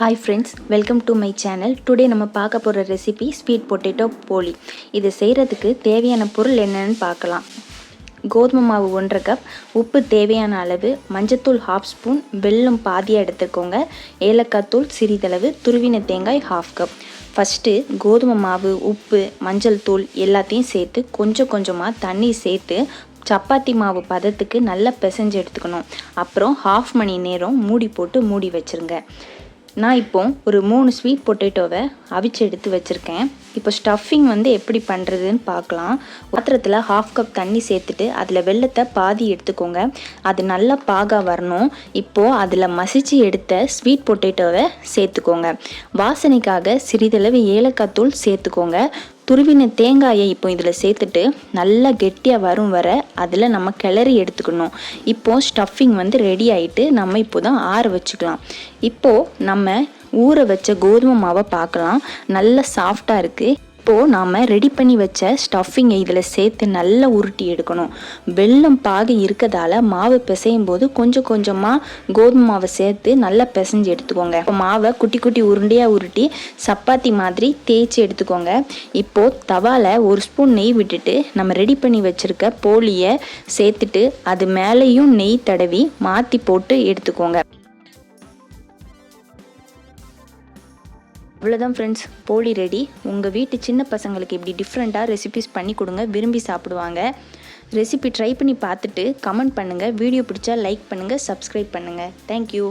Hi friends, welcome to my channel. Today நம்ம பார்க்க போகிற ரெசிபி ஸ்வீட் பொட்டேட்டோ போலி. இது செய்கிறதுக்கு தேவையான பொருள் என்னென்னு பார்க்கலாம். கோதுமை மாவு 1 கப், உப்பு தேவையான அளவு, மஞ்சத்தூள் 1/2 ஸ்பூன், வெல்லம் பாதியாக எடுத்துக்கோங்க, ஏலக்காய் தூள் சிறிதளவு, துருவின தேங்காய் 1/2 கப். ஃபஸ்ட்டு கோதுமை மாவு, உப்பு, மஞ்சள் தூள் எல்லாத்தையும் சேர்த்து கொஞ்சம் கொஞ்சமாக தண்ணி சேர்த்து சப்பாத்தி மாவு பதத்துக்கு நல்லா பிசைஞ்சு எடுத்துக்கணும். அப்புறம் 1/2 மணி நேரம் மூடி போட்டு மூடி வச்சுருங்க. நான் இப்போ ஒரு 3 ஸ்வீட் பொட்டேட்டோவை அவிச்சு எடுத்து வச்சுருக்கேன். இப்போ ஸ்டஃபிங் எப்படி பண்ணுறதுன்னு பார்க்கலாம். பாத்திரத்தில் 1/2 கப் தண்ணி சேர்த்துட்டு அதில் வெல்லத்தை பாதி எடுத்துக்கோங்க. அது நல்லா பாகாக வரணும். இப்போது அதில் மசிச்சு எடுத்த ஸ்வீட் பொட்டேட்டோவை சேர்த்துக்கோங்க. வாசனைக்காக சிறிதளவு ஏலக்காய் தூள் சேர்த்துக்கோங்க. துருவின தேங்காயை இப்போ இதில் சேர்த்துட்டு நல்லா கெட்டியாக வரும் வர அதில் நம்ம கிளறி எடுத்துக்கணும். இப்போது ஸ்டஃபிங் ரெடி ஆகிட்டு நம்ம இப்போ தான் ஆற வச்சுக்கலாம். இப்போது நம்ம ஊற வச்ச கோதுமை மாவை பார்க்கலாம். நல்லா சாஃப்டாக இருக்குது. இப்போது நாம் ரெடி பண்ணி வச்ச ஸ்டஃபிங்கை இதில் சேர்த்து நல்லா உருட்டி எடுக்கணும். வெல்லம் பாகு இருக்கிறதால மாவு பிசையும் போது கொஞ்சம் கொஞ்சமாக கோதுமை மாவை சேர்த்து நல்லா பிசைஞ்சு எடுத்துக்கோங்க. இப்போ மாவை குட்டி குட்டி உருண்டையாக உருட்டி சப்பாத்தி மாதிரி தேய்ச்சி எடுத்துக்கோங்க. இப்போது தவாவில் 1 ஸ்பூன் நெய் விட்டுட்டு நம்ம ரெடி பண்ணி வச்சுருக்க போலியை சேர்த்துட்டு அது மேலேயும் நெய் தடவி மாற்றி போட்டு எடுத்துக்கோங்க. அவ்வளோதான் ஃப்ரெண்ட்ஸ், போலி ரெடி. உங்கள் வீட்டு சின்ன பசங்களுக்கு இப்படி டிஃப்ரெண்ட்டாக ரெசிபிஸ் பண்ணி கொடுங்க, விரும்பி சாப்பிடுவாங்க. ரெசிபி ட்ரை பண்ணி பார்த்துட்டு கமெண்ட் பண்ணுங்கள். வீடியோ பிடிச்சா லைக் பண்ணுங்கள், சப்ஸ்கிரைப் பண்ணுங்கள். தேங்க்யூ.